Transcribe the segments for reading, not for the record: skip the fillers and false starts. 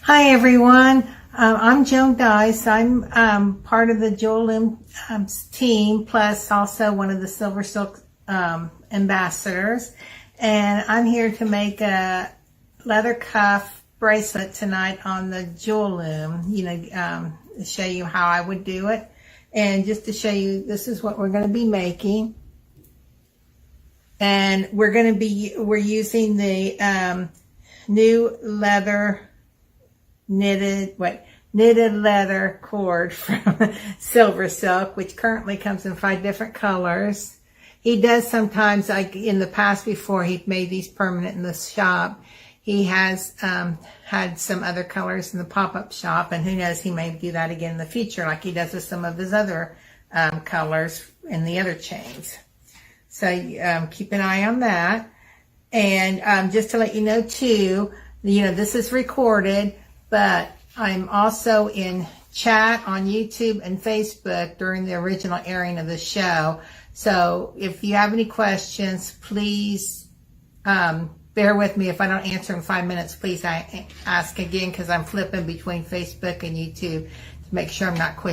Hi everyone, I'm Joan. I'm part of the Jewel Loom team, plus also one of the SilverSilk ambassadors, and I'm here to make a leather cuff bracelet tonight on the Jewel Loom. Show you how I would do it, and just to show you, this is what we're going to be making. And we're using the new knitted leather cord from SilverSilk, which currently comes in 5 different colors. He does sometimes, like in the past before he made these permanent in the shop, he has had some other colors in the pop-up shop, and who knows, he may do that again in the future, like he does with some of his other colors in the other chains. So keep an eye on that. And just to let you know too, this is recorded, but I'm also in chat on YouTube and Facebook during the original airing of the show. So if you have any questions, please bear with me. If I don't answer in 5 minutes, please ask again, because I'm flipping between Facebook and YouTube to make sure I'm not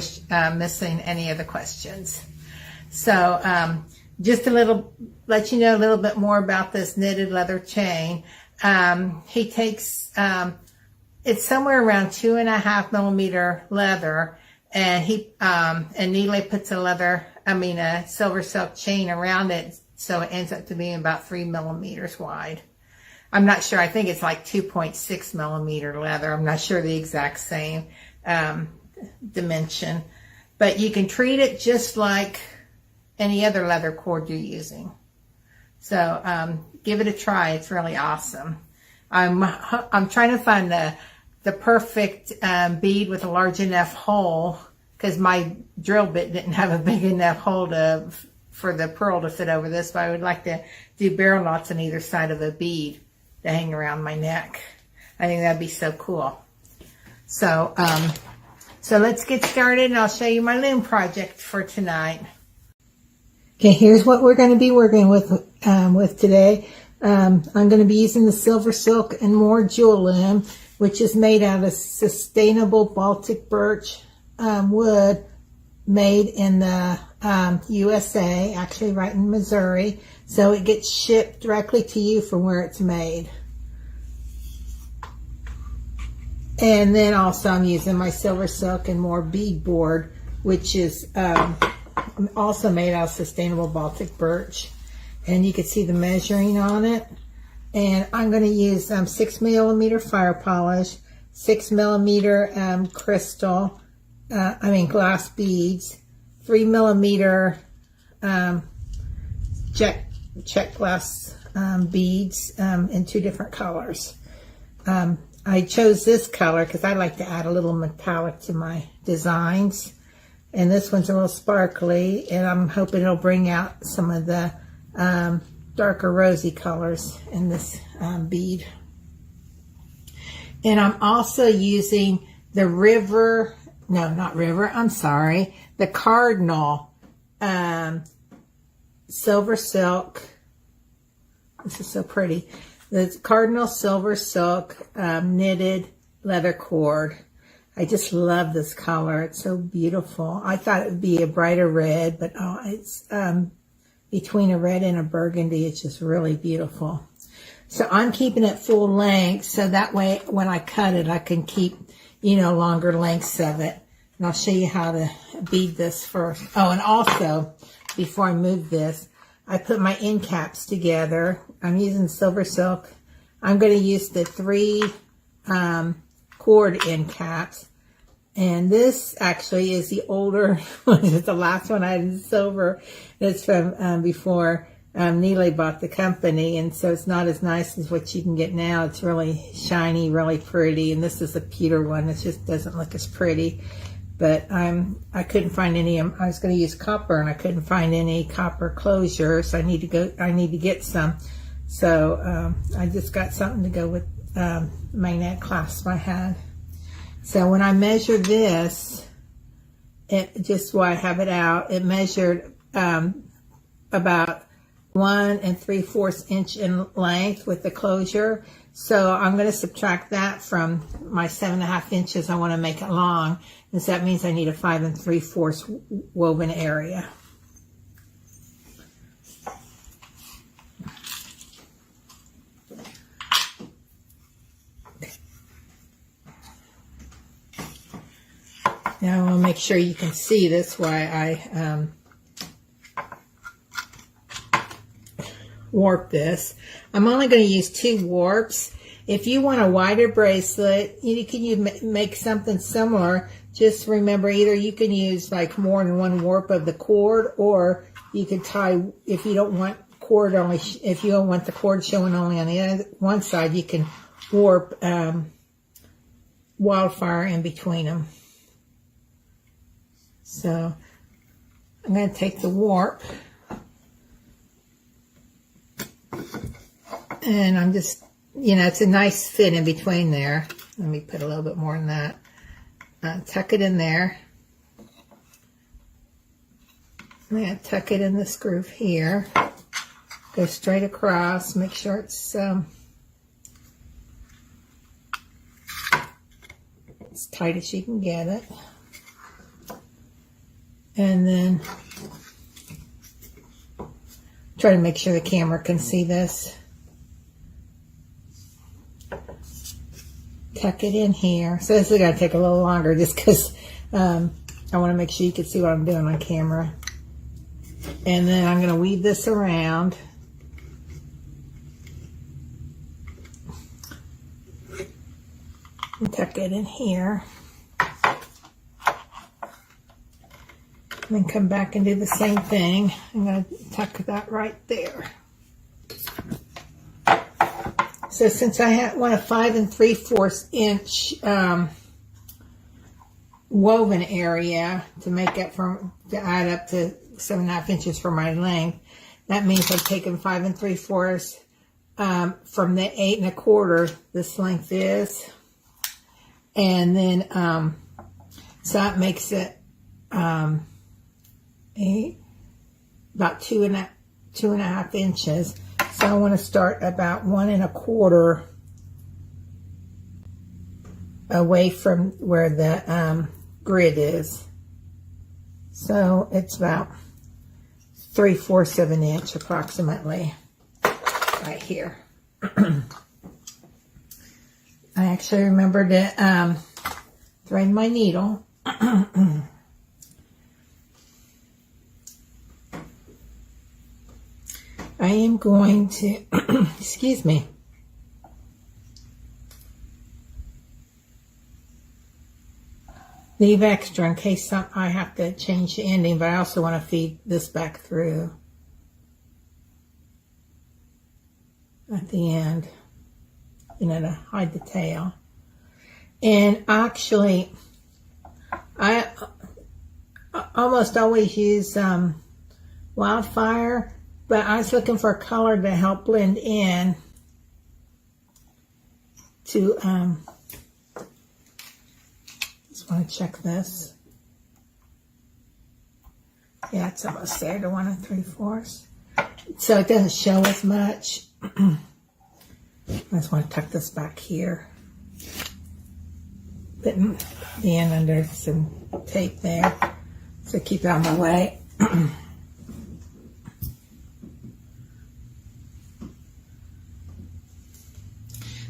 missing any of the questions. So just let you know a little bit more about this knitted leather chain. He takes, it's somewhere around 2.5 millimeter leather, and Neely puts a SilverSilk chain around it, so it ends up to being about 3 millimeters wide. I'm not sure. I think it's like 2.6 millimeter leather. I'm not sure the exact same dimension, but you can treat it just like any other leather cord you're using. So give it a try. It's really awesome. I'm trying to find the perfect bead with a large enough hole, because my drill bit didn't have a big enough hole for the pearl to fit over this, but I would like to do barrel knots on either side of the bead to hang around my neck. I think that'd be so cool. So so let's get started, and I'll show you my loom project for tonight. Okay, here's what we're going to be working with today. I'm going to be using the SilverSilk and More Jewel Loom, which is made out of sustainable Baltic birch wood, made in the USA, actually right in Missouri. So it gets shipped directly to you from where it's made. And then also I'm using my SilverSilk and More bead board, which is also made out of sustainable Baltic birch, and you can see the measuring on it. And I'm going to use 6 millimeter fire polish, 6 millimeter crystal, glass beads, 3 millimeter Czech glass beads in 2 different colors. I chose this color because I like to add a little metallic to my designs. And this one's a little sparkly, and I'm hoping it'll bring out some of the darker rosy colors in this bead. And I'm also using the the Cardinal SilverSilk. This is so pretty. The Cardinal SilverSilk Knitted Leather Cord. I just love this color. It's so beautiful. I thought it would be a brighter red, but it's between a red and a burgundy. It's just really beautiful. So I'm keeping it full length, so that way when I cut it, I can keep, longer lengths of it. And I'll show you how to bead this first. Oh, and also, before I move this, I put my end caps together. I'm using SilverSilk. I'm going to use the 3 cord end caps, and this actually is the older one. It's the last one I had in silver. It's from before Neely bought the company, and so it's not as nice as what you can get now. It's really shiny, really pretty, and this is a pewter one. It just doesn't look as pretty. But I couldn't find any. I was going to use copper, and I couldn't find any copper closures. I need to get some. So I just got something to go with magnetic clasp I had. So when I measured this, just while I have it out, it measured about 1 3/4 inch in length with the closure. So I'm going to subtract that from my 7.5 inches. I want to make it long. And so that means I need a 5 3/4 woven area. Now I want to make sure you can see this why I warp this. I'm only going to use 2 warps. If you want a wider bracelet, you can make something similar. Just remember, either you can use like more than 1 warp of the cord, or you could tie, if you don't want cord only, if you don't want the cord showing only on the other, one side, you can warp Wildfire in between them. So I'm going to take the warp, and I'm just, it's a nice fit in between there. Let me put a little bit more than that. Tuck it in there. I'm going to tuck it in this groove here. Go straight across. Make sure it's as tight as you can get it. And then try to make sure the camera can see this. Tuck it in here. So this is going to take a little longer just because I want to make sure you can see what I'm doing on camera. And then I'm going to weave this around. And tuck it in here. And then come back and do the same thing. I'm going to tuck that right there. So since I want a 5 3/4 inch woven area to make it to add up to 7.5 inches for my length, that means I've taken 5 3/4 from the 8 1/4 this length is, and then so that makes it about 2.5 inches. So I want to start about 1 1/4 away from where the grid is. So it's about 3/4 of an inch approximately right here. I actually remembered to thread my needle. I am going to, excuse me, leave extra in case I have to change the ending, but I also want to feed this back through at the end, to hide the tail. And actually, I almost always use Wildfire, but I was looking for a color to help blend in to, just want to check this. Yeah, it's almost there to 1 3/4. So it doesn't show as much. I just want to tuck this back here. Put the end under some tape there, so keep it out of my way.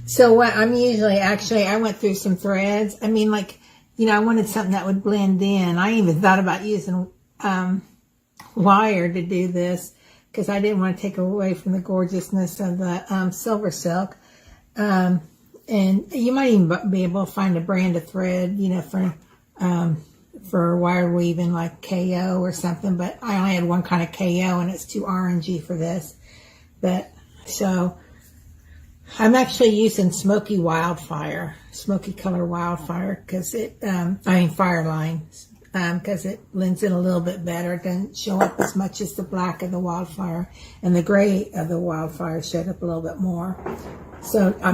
So what I'm usually, I went through some threads. I mean, like, I wanted something that would blend in. I even thought about using wire to do this because I didn't want to take away from the gorgeousness of the SilverSilk. And you might even be able to find a brand of thread, for wire weaving, like KO or something. But I only had one kind of KO, and it's too orangey for this. But so I'm actually using smoky color Wildfire, because it, Fireline, because it blends in a little bit better. It doesn't show up as much as the black of the Wildfire, and the gray of the Wildfire showed up a little bit more. So I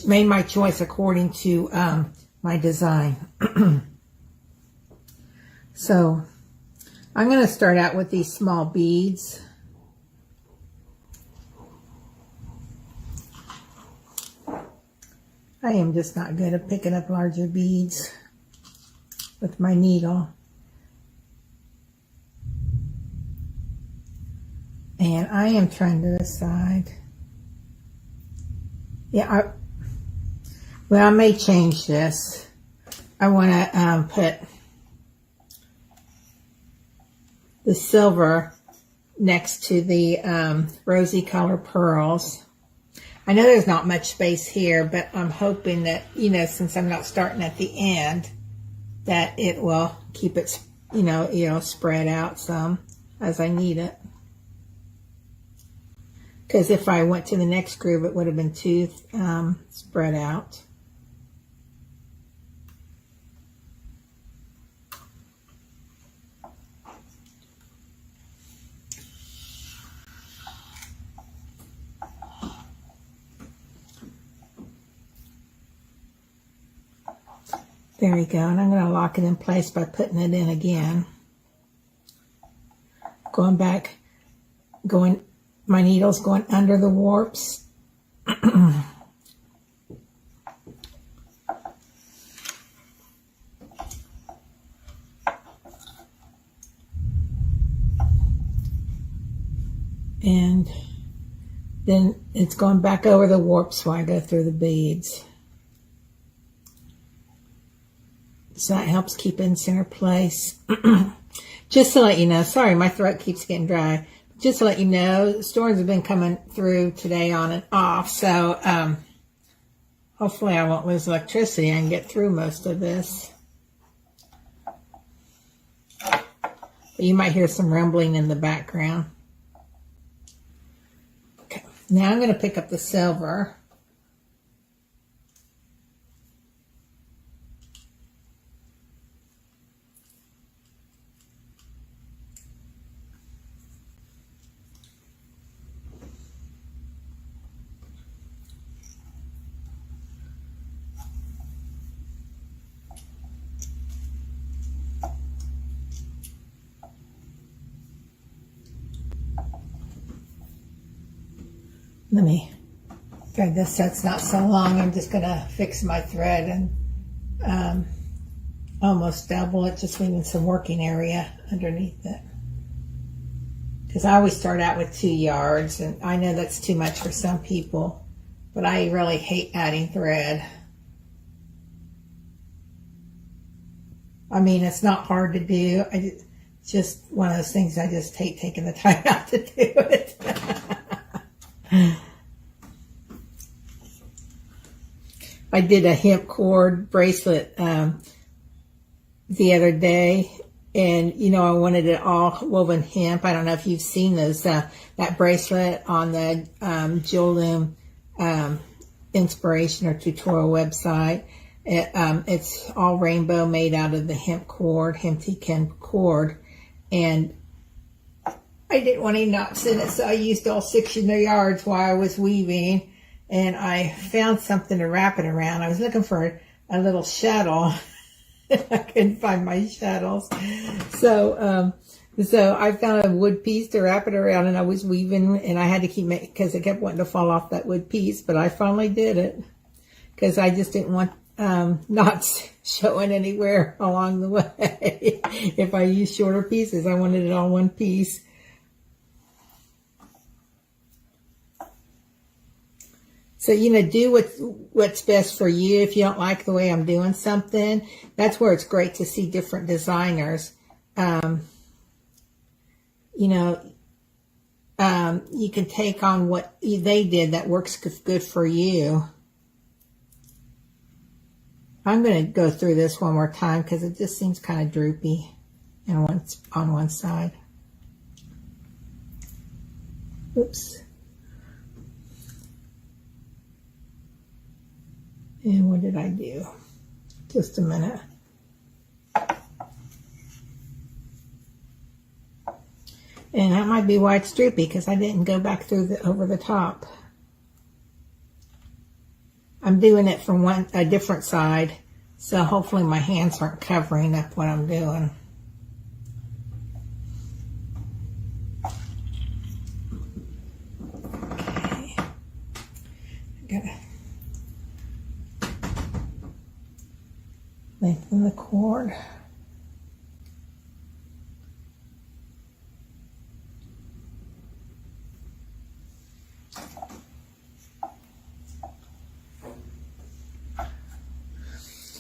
made my choice according to my design. So I'm going to start out with these small beads. I am just not good at picking up larger beads with my needle. And I am trying to decide. Yeah, well, I may change this. I want to put the silver next to the rosy color pearls. I know there's not much space here, but I'm hoping that, you know, since I'm not starting at the end, that it will keep it, you know, spread out some as I need it. Because if I went to the next groove, it would have been too spread out. There we go, and I'm going to lock it in place by putting it in again. Going back, my needle's going under the warps. And then it's going back over the warps while I go through the beads. So that helps keep it in center place. Just to let you know, sorry, my throat keeps getting dry. Just to let you know, storms have been coming through today on and off. So hopefully I won't lose electricity and get through most of this. But you might hear some rumbling in the background. Okay, now I'm going to pick up the silver. Let me thread this so it's not so long. I'm just going to fix my thread and almost double it, just leaving some working area underneath it. Because I always start out with 2 yards, and I know that's too much for some people, but I really hate adding thread. I mean, it's not hard to do. It's just one of those things I just hate taking the time out to do it. I did a hemp cord bracelet the other day, and you know, I wanted it all woven hemp. I don't know if you've seen those that bracelet on the Jewel Loom inspiration or tutorial website. It's all rainbow, made out of the hemp cord, hemp cord, and I didn't want any knots in it, so I used all 6 yards while I was weaving, and I found something to wrap it around. I was looking for a little shuttle. I couldn't find my shuttles. So I found a wood piece to wrap it around, and I was weaving, and I had to keep making, because it kept wanting to fall off that wood piece, but I finally did it, because I just didn't want knots showing anywhere along the way. If I used shorter pieces, I wanted it all one piece. So, you know, do what's best for you. If you don't like the way I'm doing something, that's where it's great to see different designers. You know, you can take on what they did that works good for you. I'm going to go through this one more time because it just seems kind of droopy on one side. Oops. And what did I do? Just a minute. And that might be why it's droopy, because I didn't go back through over the top. I'm doing it from a different side, so hopefully my hands aren't covering up what I'm doing. Okay. Lengthen the cord.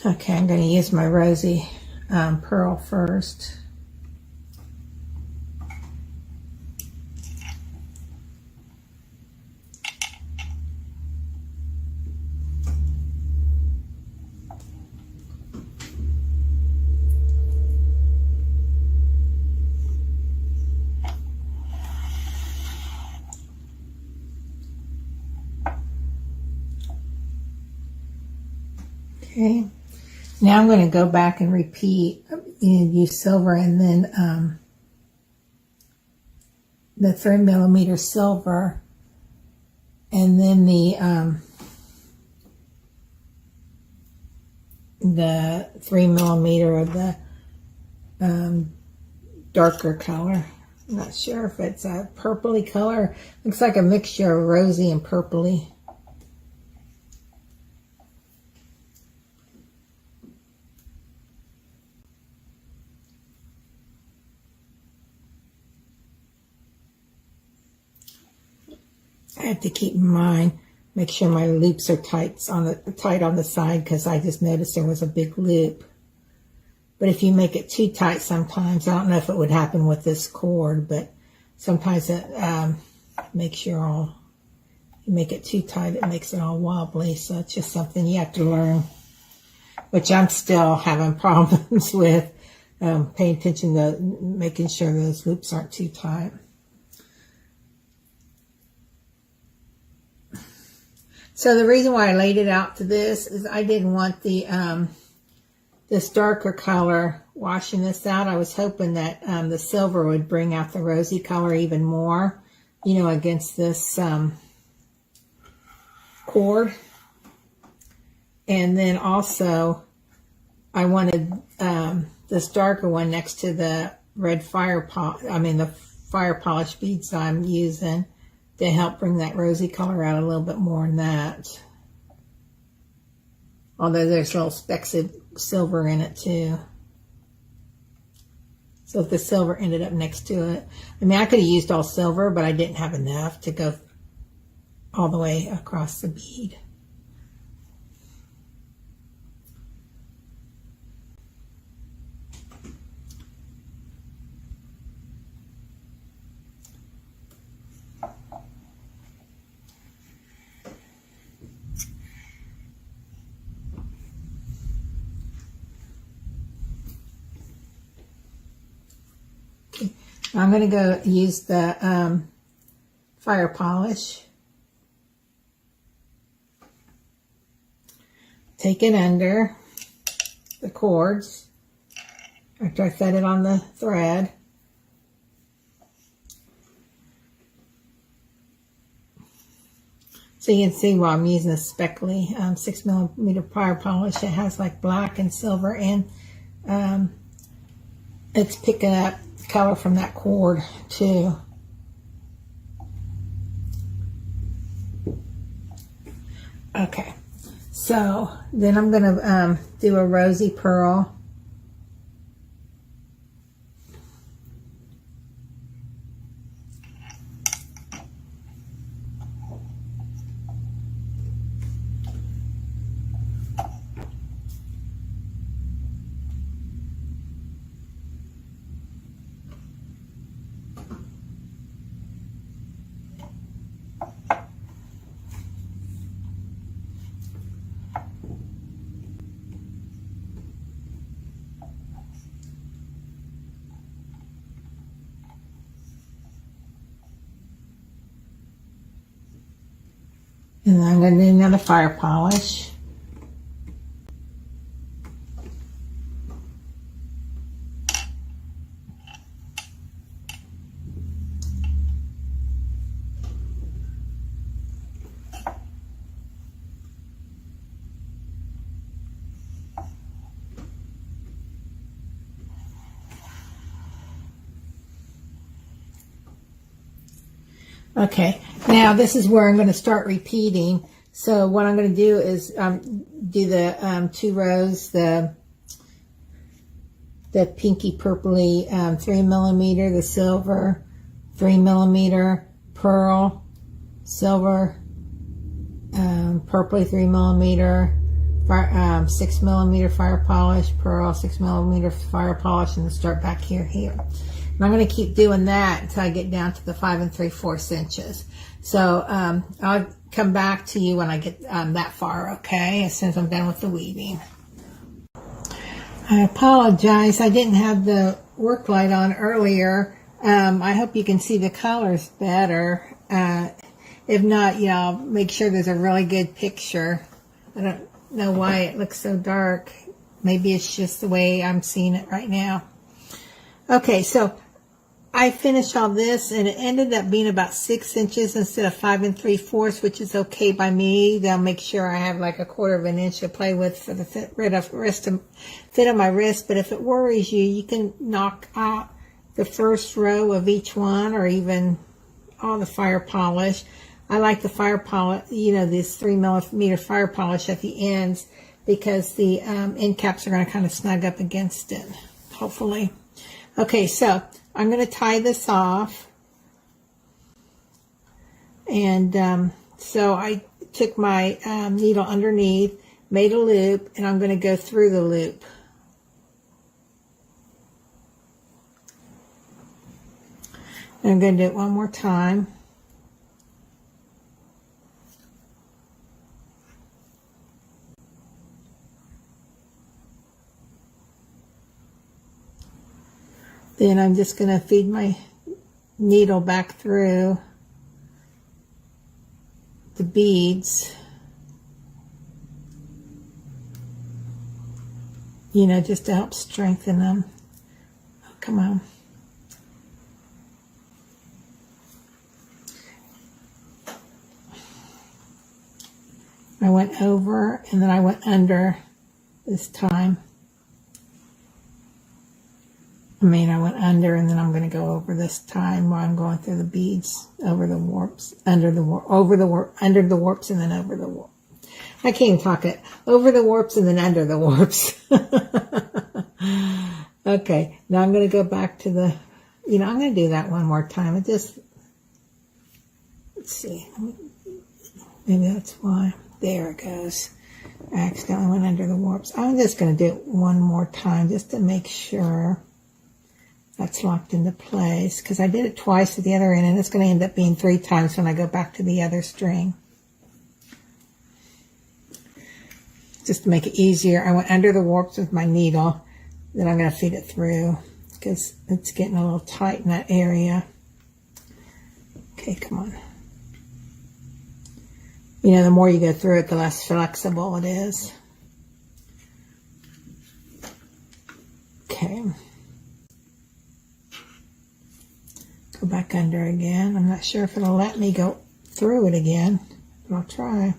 Okay, I'm going to use my rosy pearl first. Okay, now I'm going to go back and repeat, use silver and then the 3mm silver and then the 3mm of the darker color. I'm not sure if it's a purpley color. Looks like a mixture of rosy and purpley. I have to keep in mind, make sure my loops are tight on the side, because I just noticed there was a big loop. But if you make it too tight sometimes, I don't know if it would happen with this cord, but sometimes it makes you make it too tight, it makes it all wobbly. So it's just something you have to learn, which I'm still having problems with, paying attention to making sure those loops aren't too tight. So the reason why I laid it out to this is I didn't want the this darker color washing this out. I was hoping that the silver would bring out the rosy color even more, you know, against this cord. And then also I wanted this darker one next to the red the fire polish beads I'm using, to help bring that rosy color out a little bit more than that. Although there's little specks of silver in it too. So if the silver ended up next to it. I mean, I could have used all silver, but I didn't have enough to go all the way across the bead. I'm going to go use the fire polish. Take it under the cords after I set it on the thread. So you can see why I'm using a speckly 6mm fire polish. It has like black and silver, and it's picking up color from that cord too. Okay, so then I'm gonna do a rosy pearl. And then I'm going to do another fire polish. Okay, now this is where I'm going to start repeating. So what I'm going to do is do the 2 rows, the the pinky purpley 3mm, the silver 3mm, pearl, silver, purpley 3mm, 6mm fire polish, pearl 6mm fire polish, and then start back here. And I'm going to keep doing that until I get down to the 5 3/4 inches. So I'll come back to you when I get that far, okay, as soon as I'm done with the weaving. I apologize, I didn't have the work light on earlier. I hope you can see the colors better. If not, I'll make sure there's a really good picture. I don't know why it looks so dark. Maybe it's just the way I'm seeing it right now. Okay, so I finished all this, and it ended up being about 6 inches instead of 5 3/4, which is okay by me. They'll make sure I have like 1/4 of an inch to play with for the fit on my wrist. But if it worries you, you can knock out the first row of each one, or even all the fire polish. I like the fire polish, this 3mm fire polish at the ends, because the end caps are going to kind of snug up against it, hopefully. Okay, so I'm going to tie this off. And so I took my needle underneath, made a loop, and I'm going to go through the loop. And I'm going to do it one more time. Then I'm just going to feed my needle back through the beads, just to help strengthen them. Oh, come on. I went over and then I went under this time. I went under, and then I'm going to go over this time while I'm going through the beads, over the warps, under the warp, under the warps, and then over the warp. I can't even talk it. Over the warps and then under the warps. Okay, now I'm going to go back to the, I'm going to do that one more time. Let's see. Maybe that's why. There it goes. I accidentally went under the warps. I'm just going to do it one more time just to make sure that's locked into place, because I did it twice at the other end, and it's going to end up being 3 times when I go back to the other string. Just to make it easier, I went under the warps with my needle. Then I'm going to feed it through, because it's getting a little tight in that area. Okay, come on. The more you go through it, the less flexible it is. Okay. Go back under again. I'm not sure if it'll let me go through it again, but I'll try.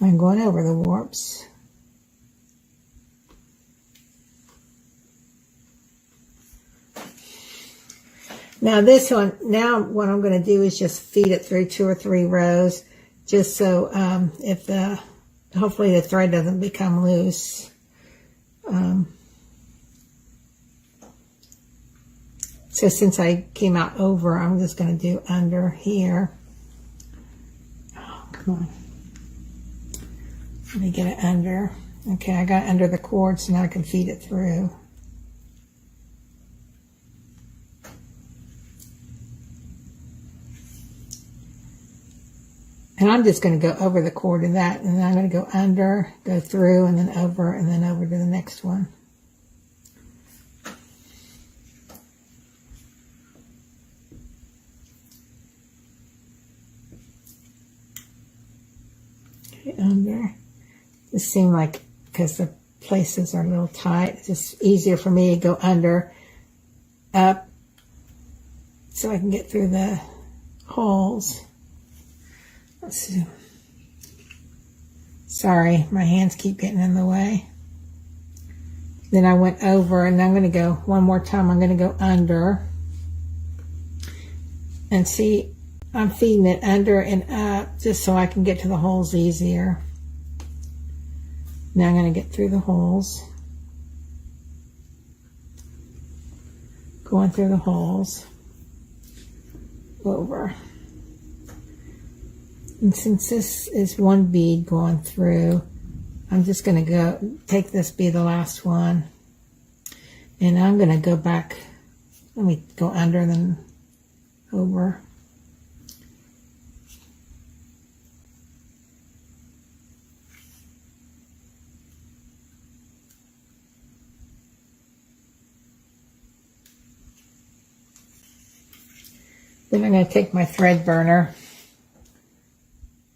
I'm going over the warps. Now this one, what I'm going to do is just feed it through 2 or 3 rows, just so hopefully the thread doesn't become loose. So since I came out over, I'm just going to do under here. Oh, come on. Let me get it under. Okay, I got it under the cord, so now I can feed it through. And I'm just going to go over the cord in that, and then I'm going to go under, go through, and then over to the next one. Under. It seemed like, because the places are a little tight, it's just easier for me to go under, up, so I can get through the holes. Let's see. Sorry, my hands keep getting in the way. Then I went over, and I'm going to go one more time. I'm going to go under, and see, I'm feeding it under and up just so I can get to the holes easier. Now I'm going to get through the holes. going through the holes over. And since this is one bead going through, I'm just going to go take this be the last one, and I'm going to go back. Let me go under and then over. Then I'm going to take my thread burner.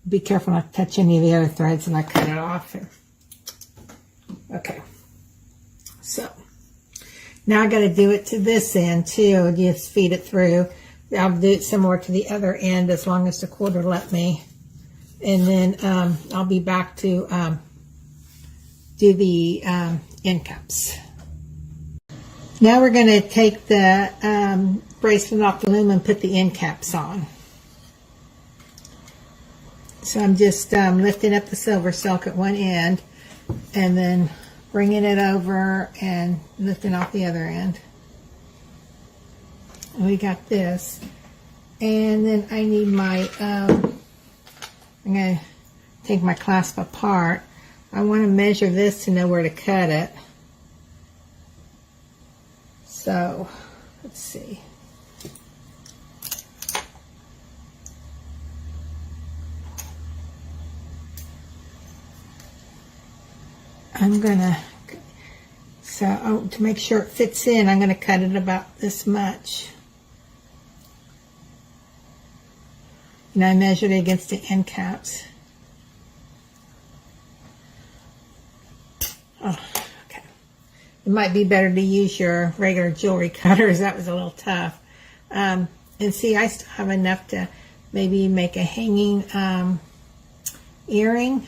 Be careful not to touch any of the other threads, and I cut it off. Okay. So now I got to do it to this end too. Just feed it through. I'll do it similar to the other end as long as the cord will let me. And then I'll be back to do the end cups. Now we're going to take the bracelet off the loom and put the end caps on. So I'm just lifting up the SilverSilk at one end and then bringing it over and lifting off the other end. And we got this. And then I need my, I'm going to take my clasp apart. I want to measure this to know where to cut it. So, let's see. I'm gonna, to make sure it fits in, I'm gonna cut it about this much. And I measured it against the end caps. Oh, okay. It might be better to use your regular jewelry cutters. That was a little tough. And see, I still have enough to maybe make a hanging earring.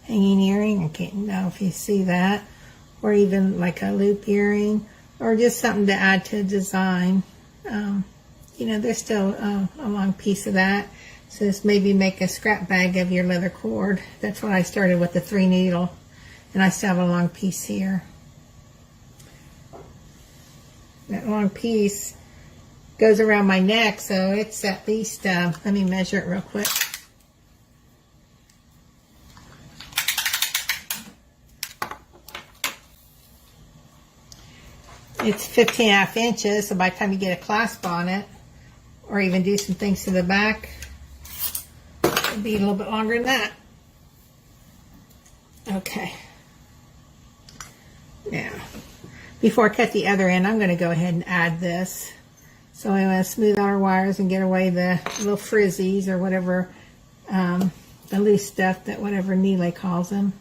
I can't know if you see that, or even like a loop earring, or just something to add to the design. You know, there's still a long piece of that, so just maybe make a scrap bag of your leather cord. That's what I started with, the 3 needle, and I still have a long piece here. That long piece goes around my neck, so it's at least, let me measure it real quick. It's 15.5 inches, so by the time you get a clasp on it, or even do some things to the back, it'll be a little bit longer than that. Okay. Now, before I cut the other end, I'm going to go ahead and add this. So I'm going to smooth out our wires and get away the little frizzies or whatever, the loose stuff that whatever Neely calls them.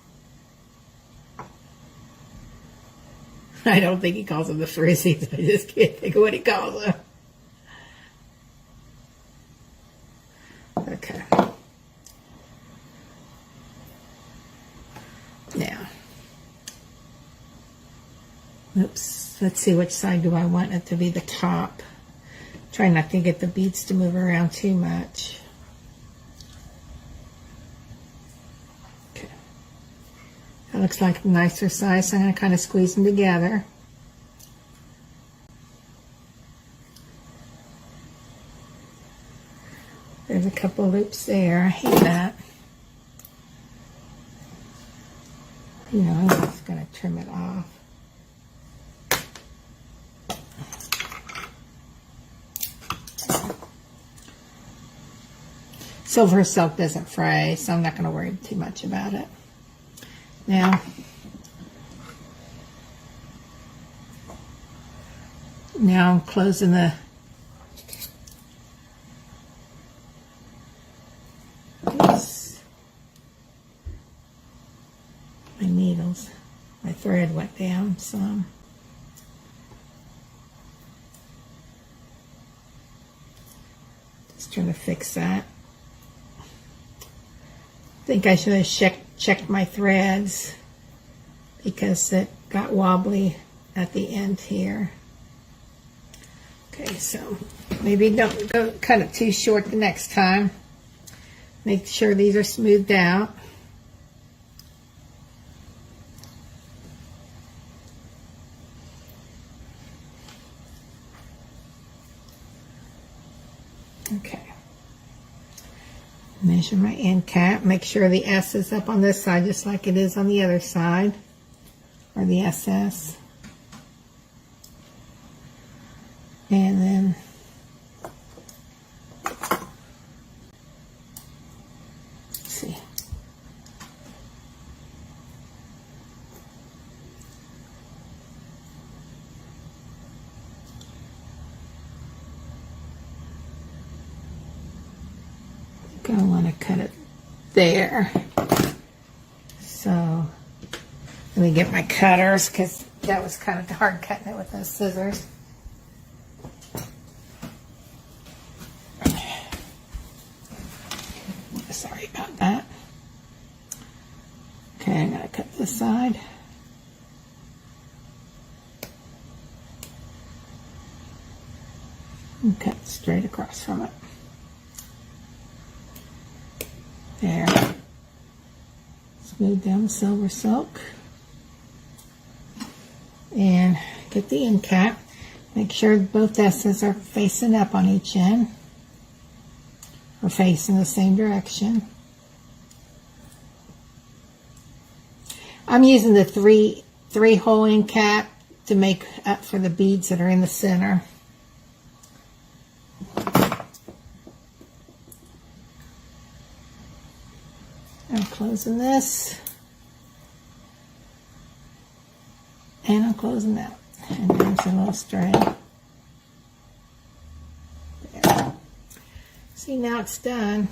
I don't think he calls them the frizzies. I just can't think of what he calls them. Okay. Now, oops, let's see, which side do I want it to be the top. Try not to get the beads to move around too much. Okay. That looks like a nicer size, so I'm going to kind of squeeze them together. There's a couple loops there. I hate that. You know, I'm just going to trim it off. SilverSilk doesn't fray, so I'm not going to worry too much about it. Now I'm closing the my needles. My thread went down some. Just trying to fix that. I think I should have checked my threads because it got wobbly at the end here. Okay, so maybe don't cut it too short the next time. Make sure these are smoothed out. measure my end cap. Make sure the S is up on this side just like it is on the other side, or the SS. And then let's see. I want to cut it there. So let me get my cutters, because that was kind of hard cutting it with those scissors. Sorry about that. Okay, I'm going to cut this side. And cut straight across from it. There. Smooth down the SilverSilk. And get the end cap. Make sure both S's are facing up on each end, or facing the same direction. I'm using the three hole end cap to make up for the beads that are in the center. I'm closing this, and I'm closing that, and there's a little strand. There. See, now it's done.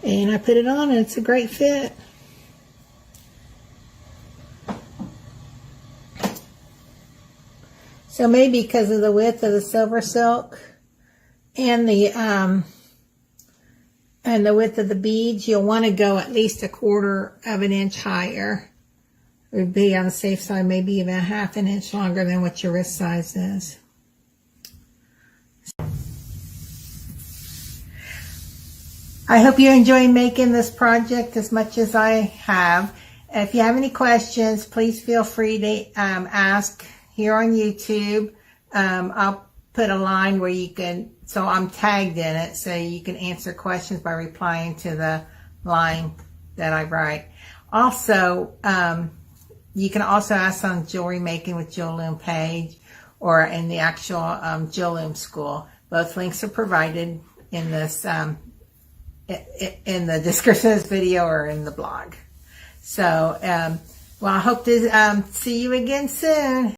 And I put it on, and it's a great fit. So maybe because of the width of the SilverSilk and the width of the beads, you'll want to go at least 1/4 of an inch higher. It would be on the safe side, maybe even 1/2 an inch longer than what your wrist size is. I hope you enjoy making this project as much as I have. If you have any questions, please feel free to ask here on YouTube. I'll put a line where you can, so I'm tagged in it, so you can answer questions by replying to the line that I write. Also, you can also ask on Jewelry Making with Jewel Loom page, or in the actual Jewel Loom School. Both links are provided in this in the description of this video or in the blog. So, well, I hope to see you again soon.